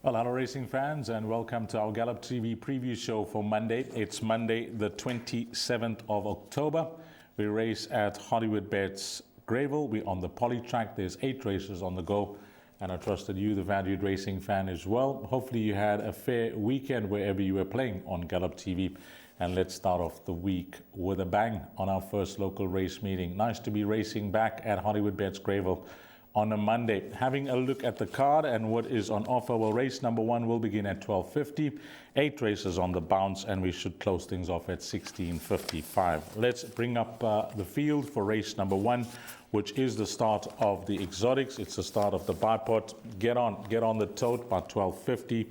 Well, hello racing fans, and welcome to our Gallop TV preview show for Monday. It's Monday the 27th of October. We race at Hollywoodbets Greyville. We're on the poly track. There's 8 races on the go, and I trust that you, the valued racing fan, as well. Hopefully you had a fair weekend wherever you were playing on Gallop TV. And let's start off the week with a bang on our first local race meeting. Nice to be racing back at Hollywoodbets Greyville on a Monday. Having a look at the card and what is on offer. Well, race number 1 will begin at 12:50. 8 races on the bounce, and we should close things off at 16:55. Let's bring up the field for race number 1, which is the start of the exotics. It's the start of the bipod. Get on the tote by 12:50.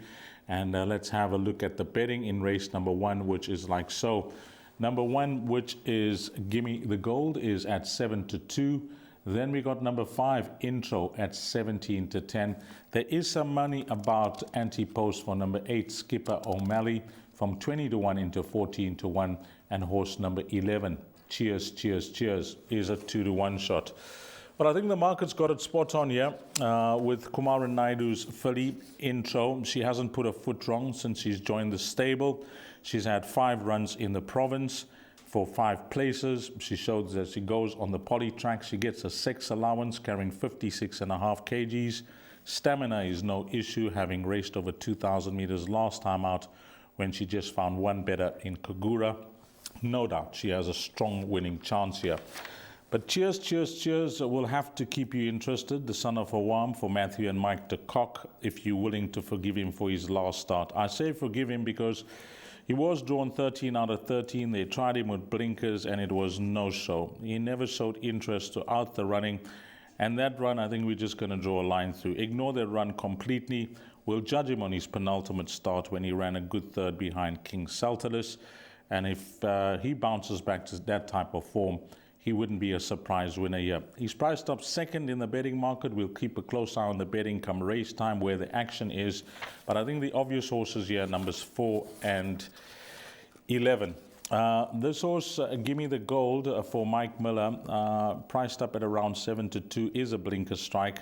And let's have a look at the betting in race number 1, which is like so. Number 1, which is Gimme the Gold, is at 7-2. Then we got number 5, Intro, at 17-10. There is some money about anti-post for number 8, Skipper O'Malley, from 20-1 into 14-1. And horse number 11, Cheers, Cheers, Cheers, is a 2-1 shot. Well, I think the market's got it spot on here with Kumaran Naidu's filly, Intro. She hasn't put a foot wrong since she's joined the stable. She's had 5 runs in the province for 5 places. She shows that she goes on the poly track. She gets a 6 allowance, carrying 56.5 kgs. Stamina is no issue, having raced over 2,000 meters last time out when she just found one better in Kagura. No doubt she has a strong winning chance here. But Cheers, Cheers, Cheers will have to keep you interested. The son of Awam for Matthew and Mike de Kock, if you're willing to forgive him for his last start. I say forgive him because he was drawn 13 out of 13. They tried him with blinkers and it was no show. He never showed interest throughout the running. And that run, I think we're just going to draw a line through. Ignore that run completely. We'll judge him on his penultimate start when he ran a good third behind King Saltalis. And if he bounces back to that type of form, he wouldn't be a surprise winner here. He's priced up second in the betting market. We'll keep a close eye on the betting come race time where the action is. But I think the obvious horses here, numbers 4 and 11. This horse, Gimme the Gold for Mike Miller, priced up at around 7-2, is a blinker strike.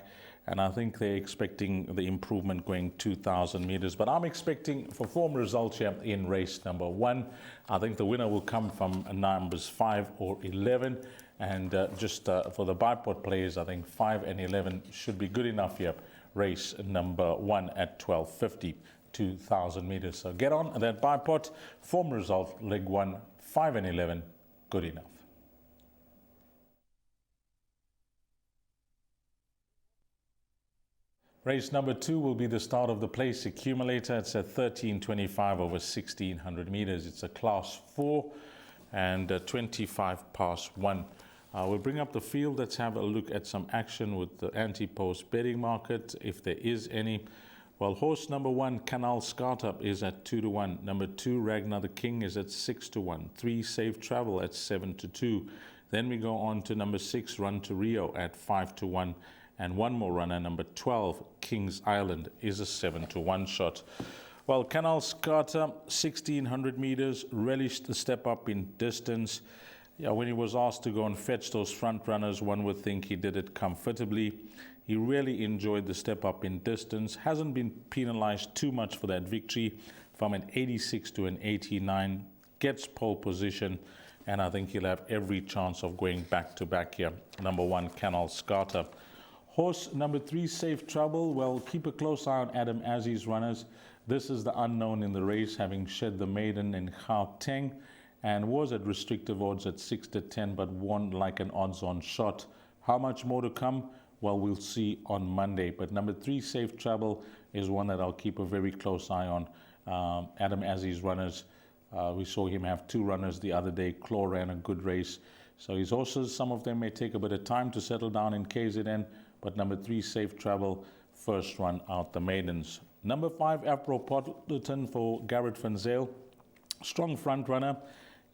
And I think they're expecting the improvement going 2,000 meters. But I'm expecting for form results here in race number 1. I think the winner will come from numbers 5 or 11. And just for the bipod players, I think 5 and 11 should be good enough here. Race number 1 at 12:50, 2,000 meters. So get on that bipod. Form result, leg 1, 5 and 11, good enough. Race number 2 will be the start of the place accumulator. It's at 13:25 over 1,600 meters. It's a class 4 and 25 past 1. We'll bring up the field. Let's have a look at some action with the anti-post betting market, if there is any. Well, horse number 1, Canal Startup, is at 2-1. Number 2, Ragnar the King, is at 6-1. 3, Safe Travel at 7-2. Then we go on to number 6, Run to Rio, at 5-1. And one more runner, number 12, King's Island, is a 7-1 shot. Well, Canal Scarter, 1,600 meters, relished the step up in distance. Yeah, when he was asked to go and fetch those front runners, one would think he did it comfortably. He really enjoyed the step up in distance. Hasn't been penalized too much for that victory, from an 86 to an 89. Gets pole position, and I think he'll have every chance of going back to back here. Number 1, Canal Scarter. Horse number 3, Safe Trouble. Well, keep a close eye on Adam Azzi's runners. This is the unknown in the race, having shed the maiden in Gauteng, and was at restrictive odds at 6-10, but won like an odds-on shot. How much more to come? Well, we'll see on Monday. But number 3, Safe Trouble, is one that I'll keep a very close eye on. Adam Azzi's runners. We saw him have 2 runners the other day. Claw ran a good race. So his horses, some of them may take a bit of time to settle down in KZN. But number 3, Safe Travel, first run out the maidens. Number 5, Afro-Potterton for Garrett Van Zyl. Strong front runner.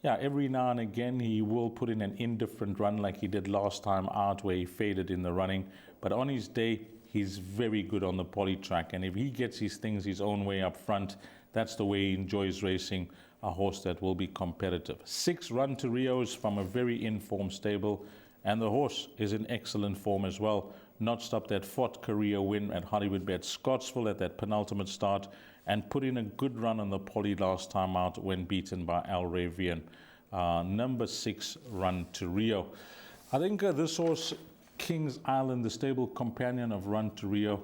Yeah, every now and again he will put in an indifferent run like he did last time out where he faded in the running. But on his day, he's very good on the poly track. And if he gets his things his own way up front, that's the way he enjoys racing, a horse that will be competitive. 6, Run to Rios from a very informed stable. And the horse is in excellent form as well. notched up that fourth career win at Hollywoodbets Scottsville at that penultimate start, and put in a good run on the poly last time out when beaten by Al Ravian. Number 6, Run to Rio. I think this horse, King's Island, the stable companion of Run to Rio,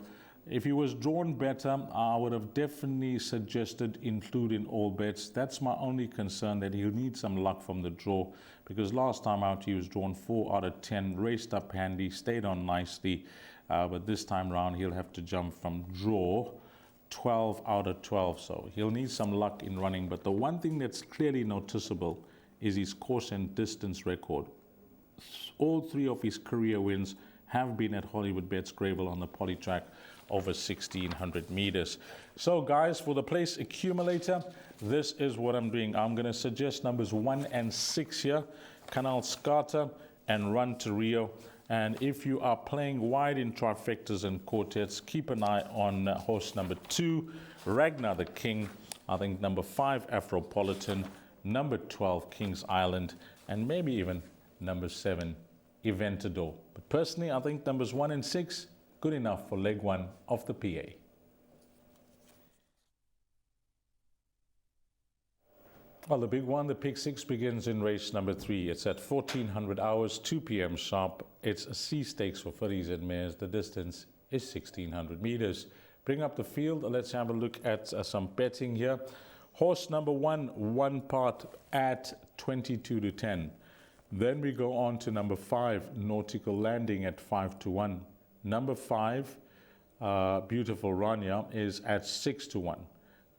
if he was drawn better, I would have definitely suggested include in all bets. That's my only concern, that he'll need some luck from the draw, because last time out he was drawn 4 out of 10, raced up handy, stayed on nicely, but this time round he'll have to jump from draw 12 out of 12, so he'll need some luck in running. But the one thing that's clearly noticeable is his course and distance record. All 3 of his career wins have been at Hollywoodbets Greyville on the poly track over 1,600 meters. So guys, for the place accumulator, this is what I'm doing. I'm going to suggest numbers 1 and 6 here, Canal Scarter and Run to Rio. And if you are playing wide in trifectas and quartets, keep an eye on horse number 2, Ragnar the King. I think number 5, Afropolitan, number 12, King's Island, and maybe even number 7, Eventador. But personally, I think numbers 1 and 6, good enough for leg 1 of the PA. Well, the big one, the pick 6, begins in race number 3. It's at 1400 hours, 2 p.m. sharp. It's a C stakes for fillies and mares. The distance is 1600 meters. Bring up the field. Let's have a look at some betting here. Horse number 1, 1 part at 22 to 10. Then we go on to number 5, Nautical Landing at 5 to 1. Number 5, Beautiful Rania, is at 6 to 1.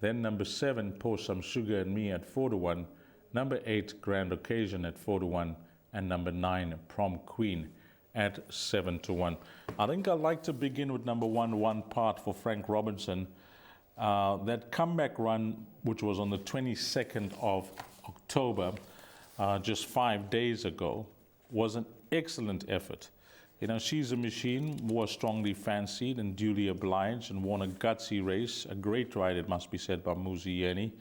Then number 7, Pour Some Sugar and Me at 4 to 1. Number 8, Grand Occasion at 4 to 1. And number 9, Prom Queen at 7 to 1. I think I'd like to begin with number 1, 1 part for Frank Robinson. That comeback run, which was on the 22nd of October, just 5 days ago, was an excellent effort. You know, She's a Machine was strongly fancied and duly obliged and won a gutsy race. A great ride, it must be said, by Muzieni.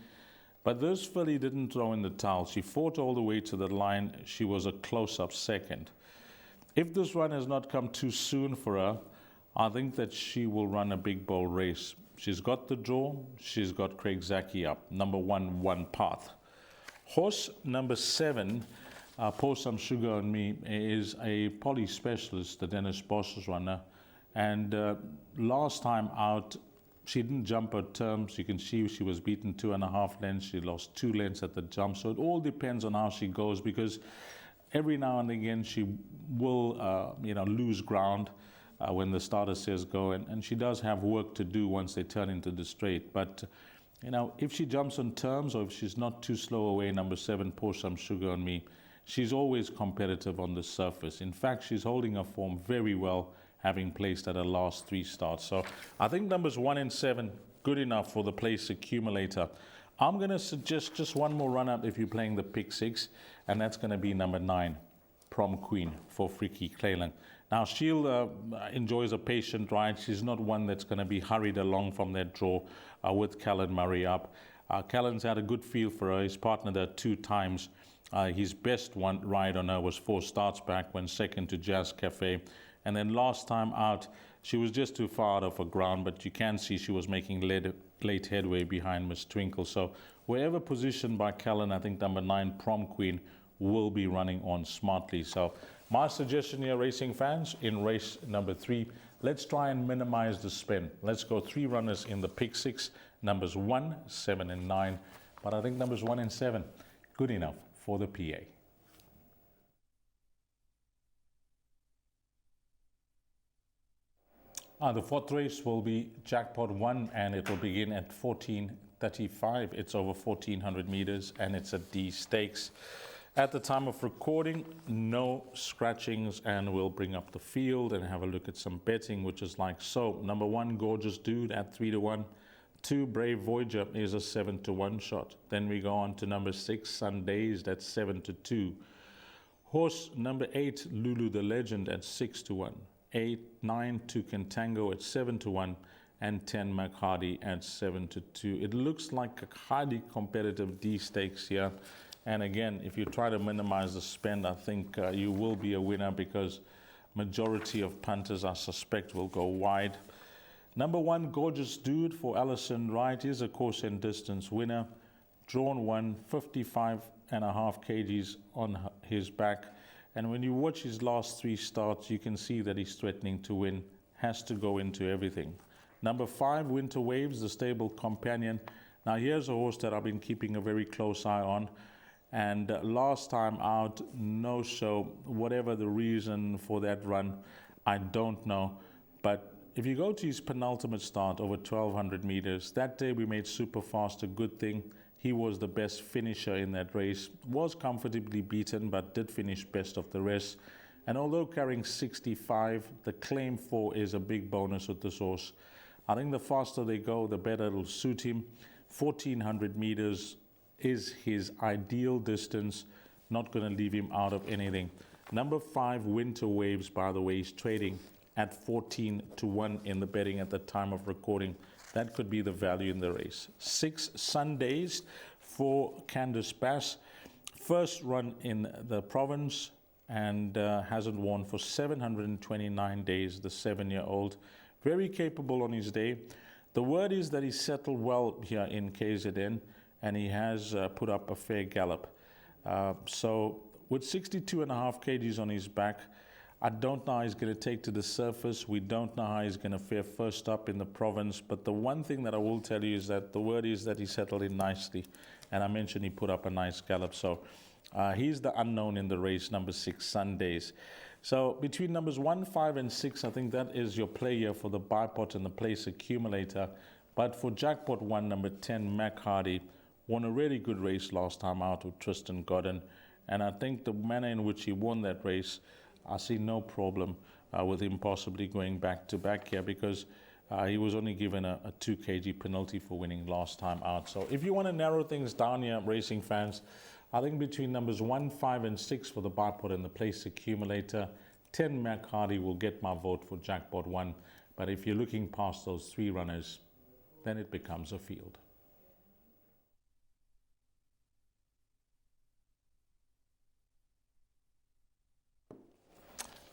But this filly didn't throw in the towel. She fought all the way to the line. She was a close-up second. If this run has not come too soon for her, I think that she will run a big bold race. She's got the draw. She's got Craig Zaki up. Number 1, 1 path. Horse number 7, Pour Some Sugar on Me, is a poly specialist, the Dennis Bosch's runner. And last time out, she didn't jump her terms. You can see she was beaten 2.5 lengths. She lost 2 lengths at the jump. So it all depends on how she goes, because every now and again she will, lose ground when the starter says go. And she does have work to do once they turn into the straight. But if she jumps on terms, or if she's not too slow away, number 7, Pour Some Sugar on Me, she's always competitive on the surface. In fact, she's holding her form very well, having placed at her last 3 starts. So I think numbers 1 and 7, good enough for the place accumulator. I'm going to suggest just one more run-up if you're playing the pick 6, and that's going to be number 9, Prom Queen, for Freaky Clayland. Now, she'll enjoys a patient ride. She's not one that's going to be hurried along from that draw with Callan Murray up. Callan's had a good feel for her. He's partnered her 2 times. His best ride on her was 4 starts back, when second to Jazz Cafe. And then last time out, she was just too far out of her ground, but you can see she was making late headway behind Miss Twinkle. So wherever positioned by Callan, I think number 9, Prom Queen, will be running on smartly. So my suggestion here, racing fans, in race number 3, let's try and minimize the spin. Let's go 3 runners in the pick 6, numbers 1, 7, and 9. But I think numbers 1 and 7, good enough for the PA. The 4th race will be Jackpot 1, and it will begin at 14:35. It's over 1,400 meters, and it's a D stakes. At the time of recording, no scratchings, and we'll bring up the field and have a look at some betting, which is like so. Number 1, Gorgeous Dude at 3 to 1. 2, Brave Voyager is a 7 to 1 shot. Then we go on to number 6, Sundays, that's 7 to 2. Horse number 8, Lulu the Legend, at 6 to 1. 8, 9, Toucan Tango at 7 to 1. And 10, McHardy at 7 to 2. It looks like a highly competitive D stakes here. And again, if you try to minimize the spend, I think you will be a winner, because Majority of punters, I suspect, will go wide. Number 1, Gorgeous Dude for Alison Wright, is a course and distance winner. Drawn 1, 55.5 kgs on his back. And when you watch his last 3 starts, you can see that he's threatening to win. Has to go into everything. Number 5, Winter Waves, the stable companion. Now here's a horse that I've been keeping a very close eye on. And last time out, no show. Whatever the reason for that run, I don't know. But if you go to his penultimate start over 1,200 meters, that day we made super fast a good thing. He was the best finisher in that race, was comfortably beaten, but did finish best of the rest. And although carrying 65, the claim 4 is a big bonus with this horse. I think the faster they go, the better it'll suit him. 1,400 meters is his ideal distance, not going to leave him out of anything. Number 5, Winter Waves, by the way, is trading at 14-1 in the betting at the time of recording. That could be the value in the race. 6 Sundays for Candice Bass. First run in the province and hasn't won for 729 days, the 7-year-old. Very capable on his day. The word is that he settled well here in KZN and he has put up a fair gallop. So with 62.5 kgs on his back, I don't know how he's going to take to the surface. We don't know how he's going to fare first up in the province. But the one thing that I will tell you is that the word is that he settled in nicely. And I mentioned he put up a nice gallop. So he's the unknown in the race, number 6, Sundays. So between numbers 1, 5, and 6, I think that is your play here for the bipot and the place accumulator. But for jackpot 1, number 10, Mac Hardy, won a really good race last time out with Tristan Godden. And I think the manner in which he won that race, I see no problem with him possibly going back to back here because he was only given a 2 kg penalty for winning last time out. So if you want to narrow things down here, racing fans, I think between numbers 1, 5, and 6 for the bipot and the place accumulator, 10 Mac Hardy will get my vote for jackpot 1. But if you're looking past those 3 runners, then it becomes a field.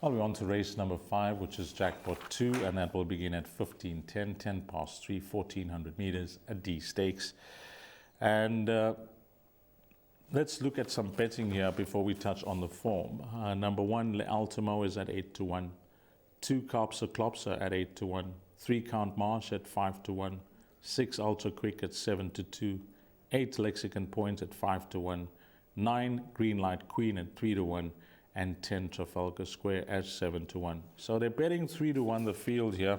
Well, we're on to race number 5, which is jackpot 2, and that will begin at 15:10, 10 past 3, 1,400 meters, a D stakes. And let's look at some betting here before we touch on the form. Number 1, Le Ultimo is at 8-1, 2 Kaapse Klopse at 8-1, 3 Count Marsh at 5-1, 6 Ultra Quick at 7-2, 8 Lexicon Point at 5-1, 9 Green Light Queen at 3-1, and 10 Trafalgar Square at 7-1. So they're betting 3-1 the field here.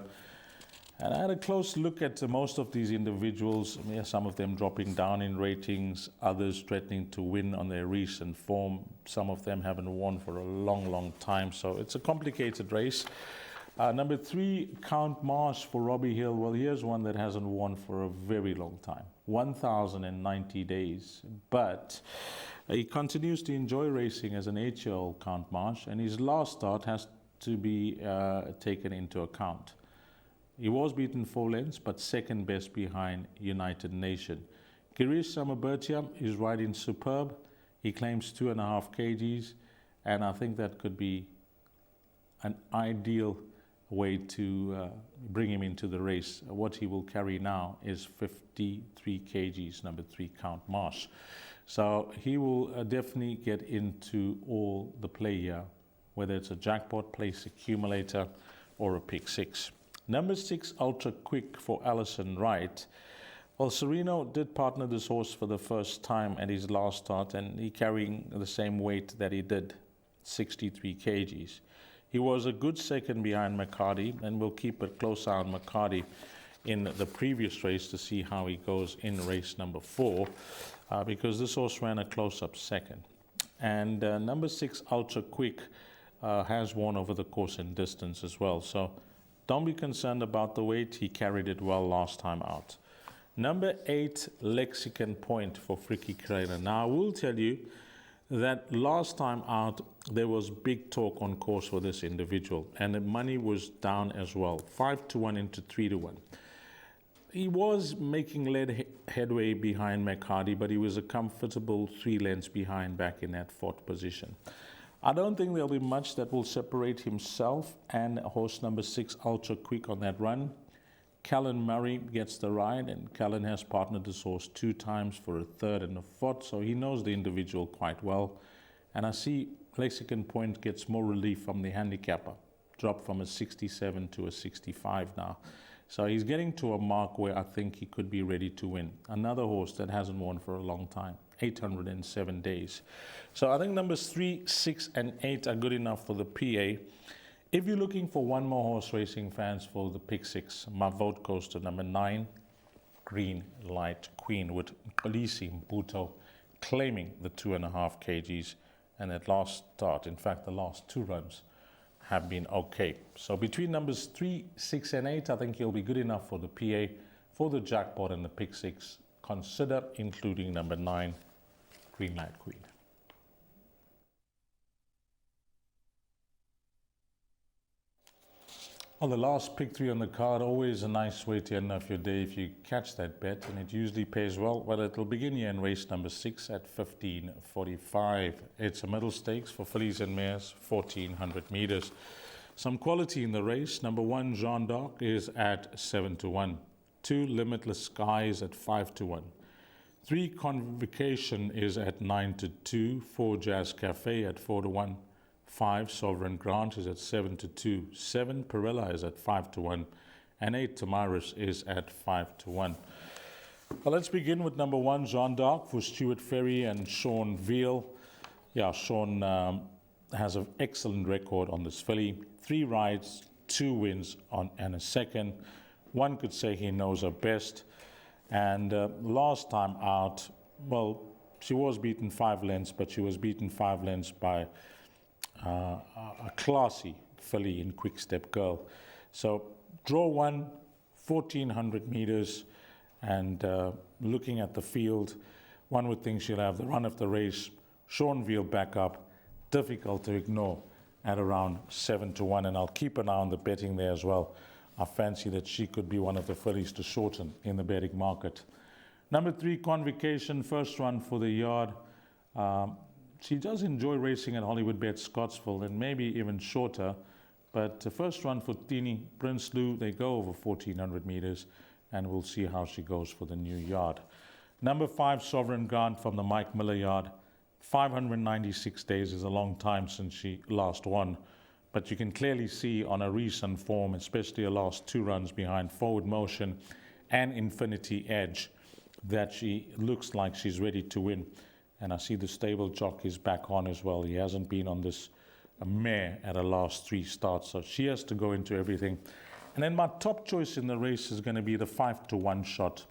And I had a close look at most of these individuals. Some of them dropping down in ratings, others threatening to win on their recent form. Some of them haven't won for a long, long time. So it's a complicated race. Number 3, Count Marsh for Robbie Hill. Well, here's one that hasn't won for a very long time, 1,090 days. But he continues to enjoy racing as an 8-year-old, Count Marsh, and his last start has to be taken into account. He was beaten 4 lengths, but second best behind United Nation. Girish Samabertia is riding superb. He claims 2.5 kgs, and I think that could be an ideal way to bring him into the race. What he will carry now is 53 kgs, number 3, Count Marsh. So he will definitely get into all the play here, whether it's a jackpot, place accumulator, or a pick 6. Number 6, Ultra Quick for Alison Wright. Well, Sereno did partner this horse for the first time at his last start, and he carrying the same weight that he did, 63 kgs. He was a good second behind McCarty, and we'll keep a close eye on McCarty in the previous race to see how he goes in race number 4, because this horse ran a close-up second. And number 6, Ultra Quick, has won over the course and distance as well. So don't be concerned about the weight. He carried it well last time out. Number 8, Lexicon Point for Frikkie Kreiner. Now, I will tell you that last time out, there was big talk on course for this individual, and the money was down as well, 5-1 into 3-1. He was making headway behind McCarty, but he was a comfortable 3 lengths behind back in that 4th position. I don't think there'll be much that will separate himself and horse number 6, Ultra Quick, on that run. Callan Murray gets the ride, and Callan has partnered this horse 2 times for a 3rd and a 4th, so he knows the individual quite well. And I see Lexicon Point gets more relief from the handicapper, dropped from a 67 to a 65 now. So he's getting to a mark where I think he could be ready to win. Another horse that hasn't won for a long time, 807 days. So I think numbers 3, 6, and 8 are good enough for the PA. If you're looking for one more horse racing fans for the pick 6, my vote goes to number 9, Green Light Queen, with Kolisi Mputo claiming the 2.5 kgs. And at last start, in fact, the last 2 runs have been okay. So between numbers 3, 6, and 8, I think he'll be good enough for the PA. For the jackpot and the pick 6, consider including number 9, Green Light Queen. Well, the last pick 3 on the card, always a nice way to end off your day if you catch that bet, and it usually pays well. Well, it'll begin here in race number 6 at 15:45. It's a middle stakes for fillies and mares, 1,400 meters. Some quality in the race. Number 1, Jean d'Arc, is at 7-1. 2, Limitless Skies at 5-1. 3, Convocation is at 9-2. 4, Jazz Cafe at 4-1. 5, Sovereign Grant is at 7-2. 7, Perella is at 5-1. And 8, Tamaris is at 5-1. Well, let's begin with number 1, Jean d'Arc, for Stuart Ferry and Sean Veal. Yeah, Sean has an excellent record on this filly. 3 rides, 2 wins and a second. One could say he knows her best. And last time out, well, she was beaten 5 lengths, but she was beaten 5 lengths by a classy filly in Quick Step Girl. So draw 1, 1,400 meters, and looking at the field, one would think she'll have the run of the race. Sean Veal back up, difficult to ignore at around 7-1, and I'll keep an eye on the betting there as well. I fancy that she could be one of the fillies to shorten in the betting market. Number 3, Convocation, first run for the yard. She does enjoy racing at Hollywoodbets Scottsville, and maybe even shorter. But the first run for Tini Prinsloo, they go over 1,400 meters, and we'll see how she goes for the new yard. Number 5, Sovereign Grant from the Mike Miller yard. 596 days is a long time since she last won. But you can clearly see on her recent form, especially her last 2 runs behind Forward Motion and Infinity Edge, that she looks like she's ready to win. And I see the stable jockeys back on as well. He hasn't been on this mare at her last 3 starts, so she has to go into everything. And then my top choice in the race is going to be the 5-1 shot,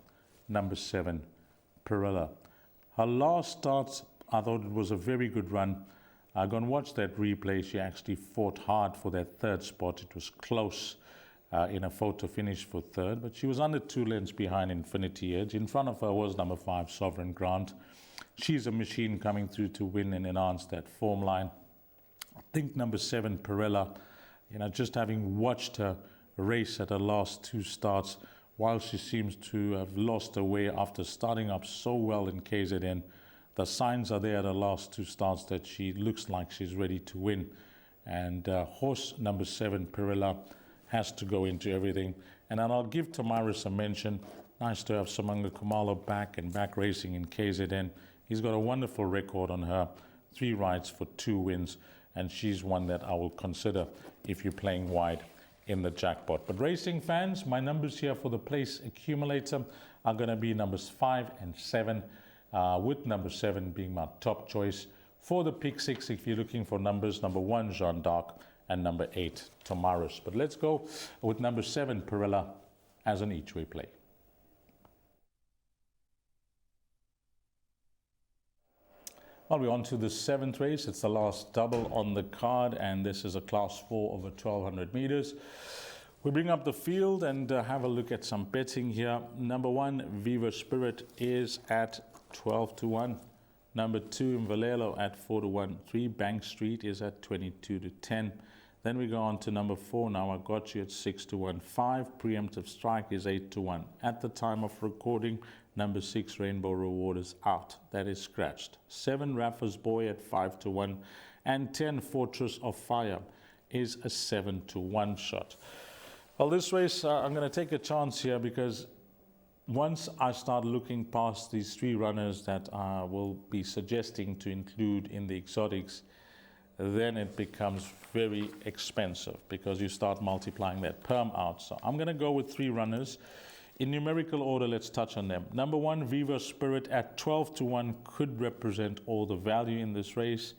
number 7, Perilla. Her last starts, I thought it was a very good run. I go and watch that replay. She actually fought hard for that 3rd spot. It was close in a photo finish for 3rd, but she was under 2 lengths behind Infinity Edge. In front of her was number 5, Sovereign Grant. She's a machine coming through to win and enhance that form line. I think number 7, Perella, just having watched her race at her last 2 starts, while she seems to have lost her way after starting up so well in KZN, the signs are there at her last 2 starts that she looks like she's ready to win. And horse number 7, Perella, has to go into everything. And then I'll give Tamaris a mention. Nice to have Samanga Kumalo back racing in KZN. He's got a wonderful record on her, 3 rides for 2 wins, and she's one that I will consider if you're playing wide in the jackpot. But racing fans, my numbers here for the place accumulator are going to be numbers 5 and 7, with number 7 being my top choice. For the pick 6, if you're looking for numbers, number 1, Jean d'Arc, and number 8, Tamaris. But let's go with number 7, Perilla, as an each-way play. Well, we're on to the 7th race. It's the last double on the card, and this is a class 4 over 1,200 meters. We bring up the field and have a look at some betting here. Number 1, Viva Spirit, is at 12-1. Number 2, Valelo at 4-1. 3, Bank Street is at 22-10. Then we go on to number 4. Now I got you at 6-1. 5, Preemptive Strike, is 8-1. At the time of recording, number 6, Rainbow Reward, is out. That is scratched. 7, Rafa's Boy at 5-1. and 10 Fortress of Fire is a 7-1 shot. Well, this race, I'm going to take a chance here because once I start looking past these three runners that I will be suggesting to include in the exotics, then it becomes very expensive because you start multiplying that perm out. So I'm going to go with three runners. In numerical order, let's touch on them. Number one, Viva Spirit at 12-1 could represent all the value in this race.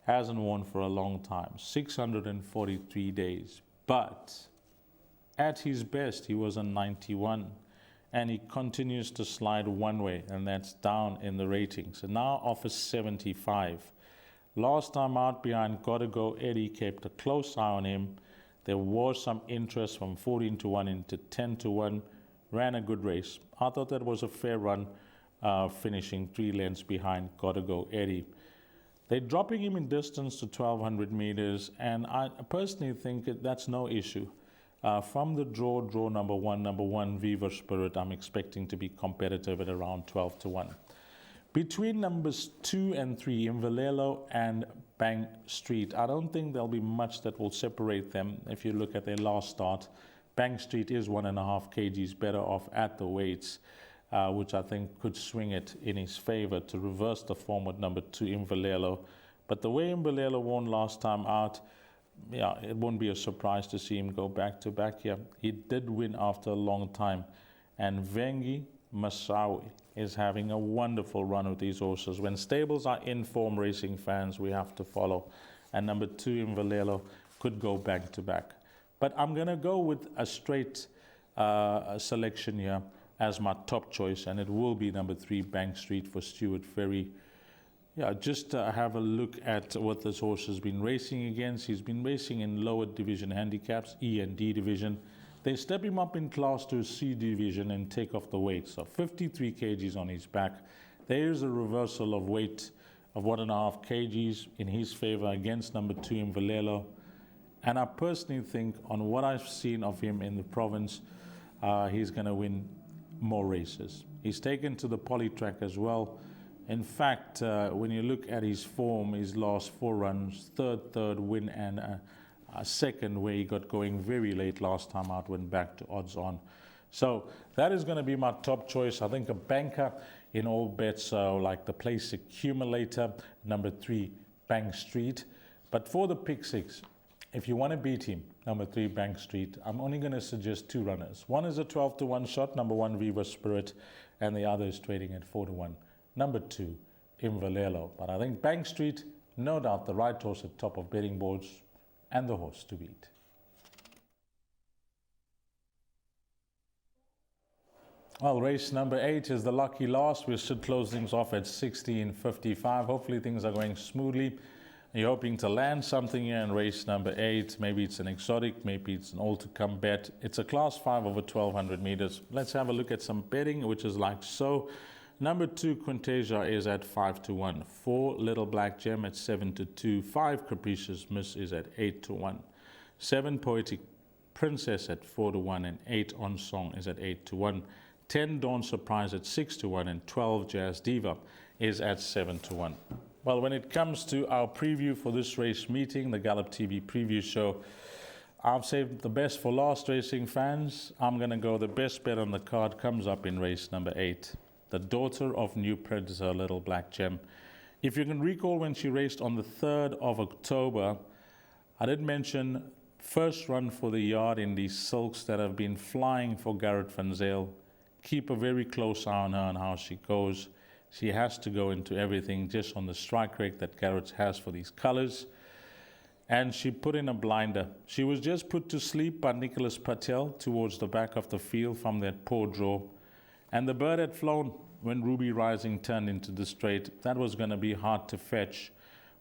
Hasn't won for a long time, 643 days. But at his best, he was a 91. And he continues to slide one way, and that's down in the ratings. And now offers 75. Last time out behind Gotta Go, Eddie kept a close eye on him. There was some interest from 14-1 into 10-1. Ran a good race. I thought that was a fair run, finishing 3 lengths behind Gotta Go, Eddie. They're dropping him in distance to 1,200 meters, and I personally think that's no issue. From the draw number one, Viva Spirit, I'm expecting to be competitive at around 12-1. Between numbers 2 and 3, Imvalelo and Bang Street, I don't think there'll be much that will separate them. If you look at their last start, Bang Street is 1.5 kgs better off at the weights, which I think could swing it in his favor to reverse the form with number 2, Imvalelo. But the way Imvalelo won last time out, yeah, it won't be a surprise to see him go back to back here. He did win after a long time. And Vengi Masawi is having a wonderful run with these horses. When stables are in form, racing fans, we have to follow. And number 2, Imvalelo, could go back to back. But I'm going to go with a straight selection here as my top choice. And it will be number 3, Bank Street for Stuart Ferry. Yeah, just have a look at what this horse has been racing against. He's been racing in lower division handicaps, E and D division. They step him up in class to C division and take off the weight. So 53 kgs on his back. There's a reversal of weight of 1.5 kgs in his favor against number 2, Imvalelo. And I personally think on what I've seen of him in the province, he's going to win more races. He's taken to the poly track as well. In fact, when you look at his form, his last 4 runs, third win and a second where he got going very late last time out, went back to odds on. So that is going to be my top choice. I think a banker in all bets, like the place accumulator, number 3, Bank Street. But for the pick 6, if you want to beat him, number 3, Bank Street, I'm only going to suggest 2 runners. One is a 12-1 shot, number 1, Viva Spirit, and the other is trading at 4-1. Number 2, Imvalelo. But I think Bank Street, no doubt the right horse at top of betting boards and the horse to beat. Well, race number 8 is the lucky last. We should close things off at 16:55. Hopefully things are going smoothly. You're hoping to land something here in race number 8. Maybe it's an exotic, maybe it's an all-to-come bet. It's a class 5 over 1,200 meters. Let's have a look at some betting, which is like so. Number 2, Quintasia, is at 5-1. 4, Little Black Gem at 7-2. 5, Capricious Miss is at 8-1. 7, Poetic Princess at 4-1. And 8, On Song is at 8-1. 10, Dawn Surprise at 6-1. And 12, Jazz Diva is at 7-1. Well, when it comes to our preview for this race meeting, the Gallop TV preview show, I've saved the best for last, racing fans. I'm going to go the best bet on the card comes up in race number 8. The daughter of New Predator, Little Black Gem. If you can recall when she raced on the 3rd of October, I did mention first run for the yard in these silks that have been flying for Garrett Van Zyl. Keep a very close eye on her and how she goes. She has to go into everything just on the strike rate that Garrett has for these colors. And she put in a blinder. She was just put to sleep by Nicholas Patel towards the back of the field from that poor draw. And the bird had flown when Ruby Rising turned into the straight. That was going to be hard to fetch,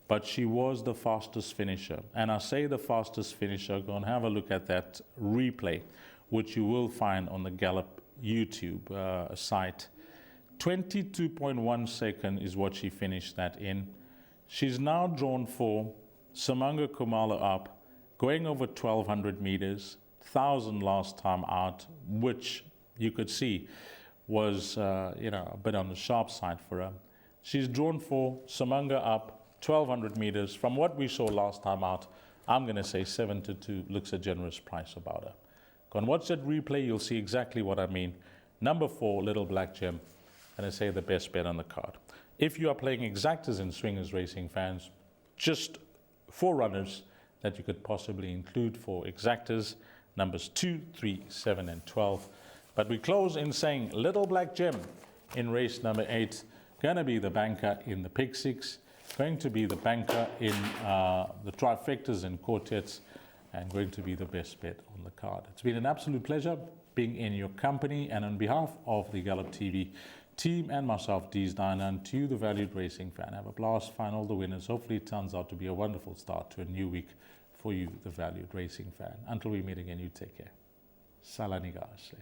but she was the fastest finisher. And I say the fastest finisher, go and have a look at that replay, which you will find on the Gallop YouTube site. 22.1 second is what she finished that in. She's now drawn for Samanga Kumala up, going over 1,200 meters, 1,000 last time out, which you could see was a bit on the sharp side for her. She's drawn for Samanga up, 1,200 meters. From what we saw last time out, I'm going to say 7-2 looks a generous price about her. Go and watch that replay. You'll see exactly what I mean. Number 4, Little Black Gem. And I say the best bet on the card. If you are playing exactas and swingers racing fans, just 4 runners that you could possibly include for exactas, numbers 2, 3, 7, and 12. But we close in saying Little Black Gem in race number 8, going to be the banker in the Pick 6, going to be the banker in the trifectas and quartets, and going to be the best bet on the card. It's been an absolute pleasure being in your company, and on behalf of the Gallop TV team and myself, Deez Diner, and to you, the valued racing fan, have a blast, find all the winners. Hopefully it turns out to be a wonderful start to a new week for you, the valued racing fan. Until we meet again, you take care. Salani Gaasle.